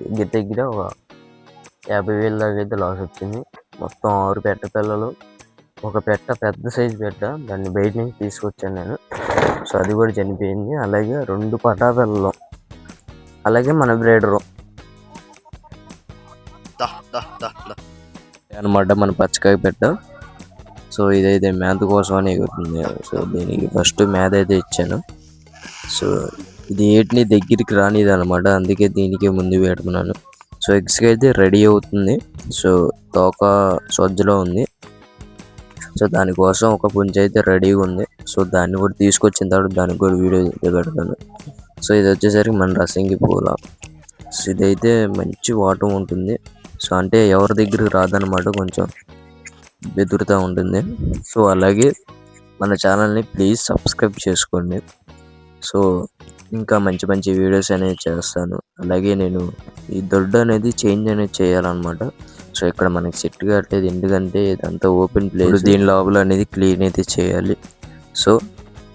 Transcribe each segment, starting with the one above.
దగ్గర దగ్గర ఒక 50,000 దాకా అయితే లాస్ వచ్చింది. మొత్తం 6 పెట్ట పిల్లలు, ఒక పెట్ట పెద్ద సైజు పెట్ట, దాన్ని బయట నుంచి తీసుకొచ్చాను నేను. సో అది కూడా చనిపోయింది. అలాగే 2 పటా పిల్లలు, అలాగే మన బ్రీడరు అనమాట, మన పచ్చకాయ పెట్ట. సో ఇదైతే మేత కోసం అని ఎగురుతుంది. సో దీనికి ఫస్ట్ మేత అయితే ఇచ్చాను. సో ఇది ఏటిని దగ్గరికి రానిది అనమాట, అందుకే దీనికే ముందు పెడుతున్నాను. సో ఎగ్స్కి అయితే రెడీ అవుతుంది. సో తోక సొజ్జలో ఉంది. సో దానికోసం ఒక పుంజ అయితే రెడీగా ఉంది. సో దాన్ని కూడా తీసుకొచ్చిన తర్వాత దానికి కూడా వీడియో అయితే పెడతాను. సో ఇది వచ్చేసరికి మన రసంగి పూల. సో ఇదైతే మంచి వాటర్ ఉంటుంది. సో అంటే ఎవరి దగ్గరికి రాదనమాట, కొంచెం బెదురుతూ ఉంటుంది. సో అలాగే మన ఛానల్ని ప్లీజ్ సబ్స్క్రైబ్ చేసుకోండి. సో ఇంకా మంచి మంచి వీడియోస్ అనేది చేస్తాను. అలాగే నేను ఈ దొడ్డు అనేది చేంజ్ అనేది చేయాలన్నమాట. సో ఇక్కడ మనకి సెట్ కావట్లేదు, ఎందుకంటే ఇదంతా ఓపెన్ ప్లేస్. దీని లోపల అనేది క్లీన్ అయితే చేయాలి. సో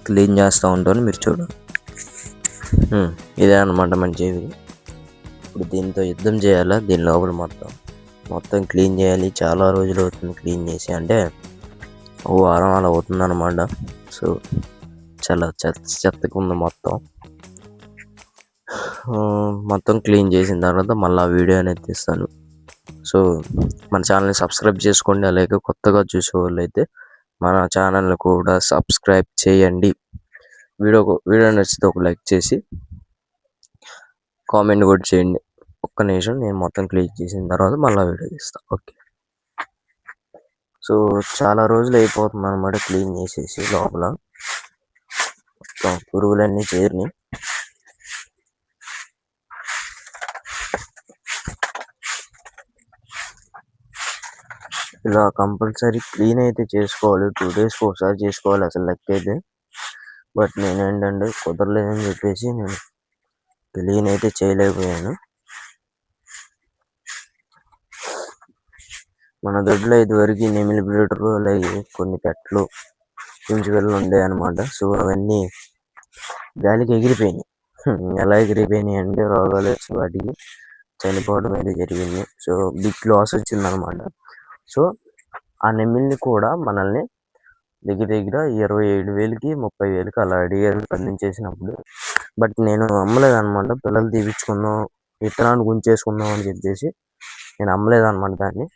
క్లీన్ చేస్తూ ఉంటాను, మీరు చూడండి. ఇదే అనమాట మన చెవి. ఇప్పుడు దీంతో యుద్ధం చేయాలా, దీని లోపల మొత్తం క్లీన్ చేయాలి. చాలా రోజులు అవుతుంది క్లీన్ చేసి, అంటే ఓ వారం అలా అవుతుంది అనమాట. సో చాలా చెత్తగా ఉంది మొత్తం క్లీన్ చేసిన తర్వాత మళ్ళీ వీడియో అనేది తీస్తాను. సో మన ఛానల్ని సబ్స్క్రైబ్ చేసుకోండి. అలాగే కొత్తగా చూసేవాళ్ళు అయితే మన ఛానల్ని కూడా సబ్స్క్రైబ్ చేయండి. వీడియో నచ్చితే ఒక లైక్ చేసి కామెంట్ కూడా చేయండి. ఒక్క నిమిషం, నేను మొత్తం క్లీన్ చేసిన తర్వాత మళ్ళీ వీడియో తీస్తాను. ఓకే. సో చాలా రోజులు అయిపోతుంది అనమాట క్లీన్ చేసేసి. లోపల మొత్తం పురుగులన్నీ చేరిని. ఇలా కంపల్సరీ క్లీన్ అయితే చేసుకోవాలి. 2 డేస్కి ఒకసారి చేసుకోవాలి అసలు లెక్క అయితే. బట్ నేనేంటంటే కుదరలేదని చెప్పేసి నేను క్లీన్ అయితే చేయలేకపోయాను. మన దొడ్లో ఇదివరకు నెమిలి బ్రీడర్లు, అలాగే కొన్ని పెట్టలు, కుంచుపిల్లలు ఉండే అనమాట. సో అవన్నీ గాలికి ఎగిరిపోయినాయి. ఎలా ఎగిరిపోయినాయి అంటే రోగాలు వచ్చి వాటికి చనిపోవడం అయితే జరిగింది. సో బిగ్ లాస్ వచ్చింది అనమాట. సో ఆ నెమిల్ని కూడా మనల్ని దగ్గర 27,000కి 30,000కి అలా అడిగారు పండించేసినప్పుడు. బట్ నేను అమ్మలేదు అనమాట. పిల్లలు తీపించుకుందాం, విత్తనాన్ని గుంచేసుకుందాం అని చెప్పేసి నేను అమ్మలేదు అనమాట దాన్ని.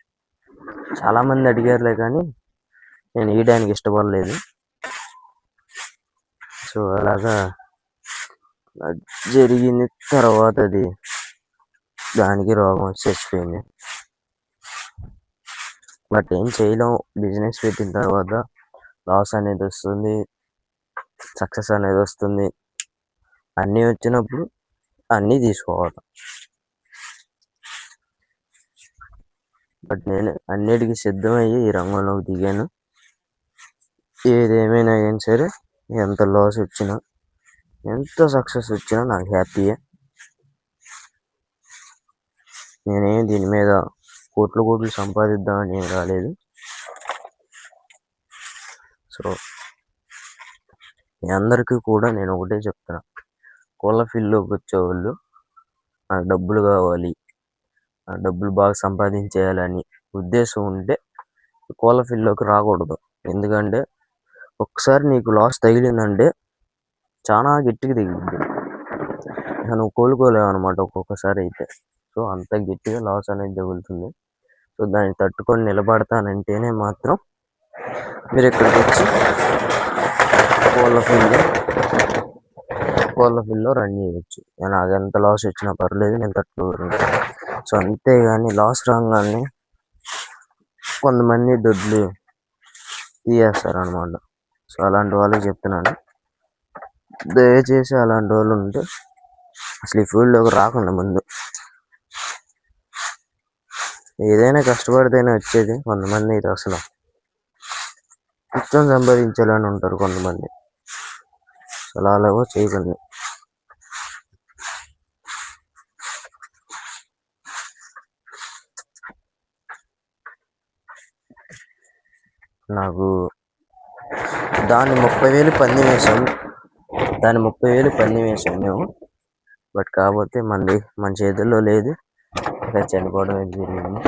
చాలామంది అడిగారులే, కానీ నేను ఇవ్వడానికి ఇష్టపడలేదు. సో అలాగా జరిగింది. తర్వాత అది దానికి రోగం వచ్చి చచ్చిపోయింది. బట్ ఏం చేయలేం, బిజినెస్ పెట్టిన తర్వాత లాస్ అనేది వస్తుంది, సక్సెస్ అనేది వస్తుంది. అన్నీ వచ్చినప్పుడు అన్నీ తీసుకోవాలి. బట్ నేను అన్నిటికీ సిద్ధమయ్యి ఈ రంగంలోకి దిగాను. ఏదేమైనా కానీ సరే, ఎంత లాస్ వచ్చినా, ఎంత సక్సెస్ వచ్చినా నాకు హ్యాపీయే. నేనేం దీని మీద కోట్లు సంపాదిద్దామని ఏం రాలేదు. సో మీ అందరికీ కూడా నేను ఒకటే చెప్తున్నా, కోళ్ళ ఫీల్డ్లోకి వచ్చేవాళ్ళు నాకు డబ్బులు కావాలి, డబ్బులు బాగా సంపాదించేయాలని ఉద్దేశం ఉంటే కోళ్ళ ఫీల్డ్లోకి రాకూడదు. ఎందుకంటే ఒకసారి నీకు లాస్ తగిలిందంటే చాలా గట్టిగా తగిలింది, నువ్వు కోలుకోలేవు అనమాట ఒక్కొక్కసారి అయితే. సో అంత గట్టిగా లాస్ అనేది తగులుతుంది. సో దాన్ని తట్టుకొని నిలబడతానంటేనే మాత్రం మీరు ఇక్కడికి వచ్చి కోళ్ళ ఫీల్డ్లో రన్ చేయవచ్చు. నాకు ఎంత లాస్ వచ్చినా పర్లేదు, నేను తట్టుకోగలను. సో అంతేగాని లాస్ రాగానే కొంతమంది దొడ్లు తీయేస్తారు అనమాట. సో అలాంటి వాళ్ళకి చెప్తున్నాను, దయచేసి అలాంటి వాళ్ళు ఉంటే అసలు ఈ ఫీల్డ్లోకి రాకుండా ముందు. ఏదైనా కష్టపడితేనే వచ్చేది. కొంతమంది ఇది అసలు కూర్చొని సంపాదించాలని ఉంటారు కొంతమంది. అలా అలాగో చేయకండి. నాకు దాన్ని 30,000 పందెం వేసాం మేము. బట్ కాకపోతే మన చేతుల్లో లేదు. ఇలా చనిపోవడం అయితే జరిగింది.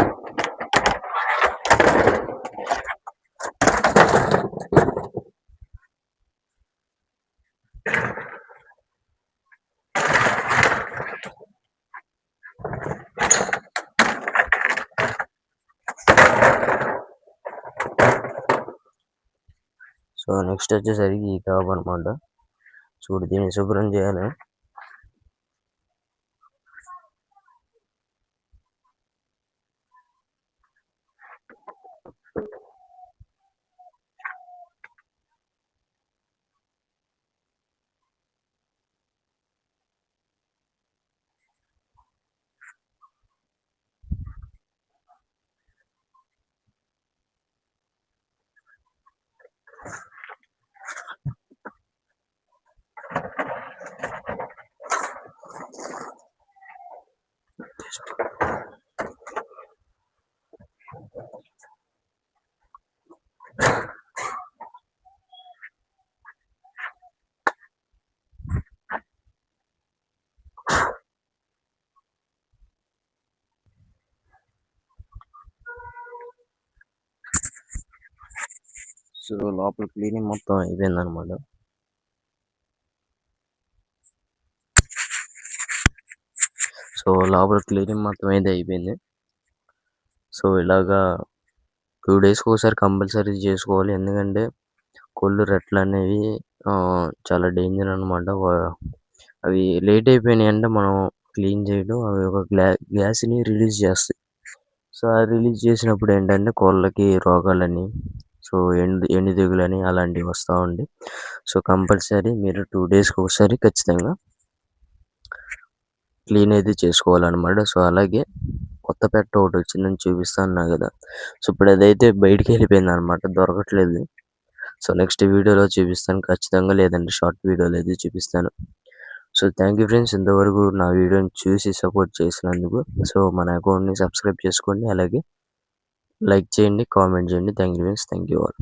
సో నెక్స్ట్ వచ్చేసరికి ఈ కబాబ్ అనమాట. చూడు దీన్ని శుభ్రం చేయాలి. సో లోపల క్లీనింగ్ మొత్తం అయిపోయింది అనమాట. సో లోపల క్లీనింగ్ మొత్తం అయితే అయిపోయింది. సో ఇలాగా 2 డేస్కి ఒకసారి కంపల్సరీ చేసుకోవాలి. ఎందుకంటే కోళ్ళు రెట్లు అనేవి చాలా డేంజర్ అనమాట. అవి లేట్ అయిపోయినాయి అంటే మనం క్లీన్ చేయడం అవి ఒక గ్యాస్ని రిలీజ్ చేస్తాయి. సో ఆ రిలీజ్ చేసినప్పుడు ఏంటంటే కోళ్ళకి రోగాలని, సో ఎండు తెగులని అలాంటివి వస్తూ ఉంటాయి. సో కంపల్సరీ మీరు 2 డేస్కి ఒకసారి ఖచ్చితంగా క్లీన్ అయితే చేసుకోవాలన్నమాట. సో అలాగే కొత్త పెట్ట ఒకటి వచ్చిందని చూపిస్తా అన్నా కదా. సో ఇప్పుడు అదైతే బయటికి వెళ్ళిపోయింది అనమాట, దొరకట్లేదు. సో నెక్స్ట్ వీడియోలో చూపిస్తాను ఖచ్చితంగా, లేదంటే షార్ట్ వీడియోలో అయితే చూపిస్తాను. సో థ్యాంక్ యూ ఫ్రెండ్స్, ఇంతవరకు నా వీడియోని చూసి సపోర్ట్ చేసినందుకు. సో మన అకౌంట్ని సబ్స్క్రైబ్ చేసుకోండి, అలాగే లైక్ చేయండి, కామెంట్ చేయండి. Thank you friends, thank you all.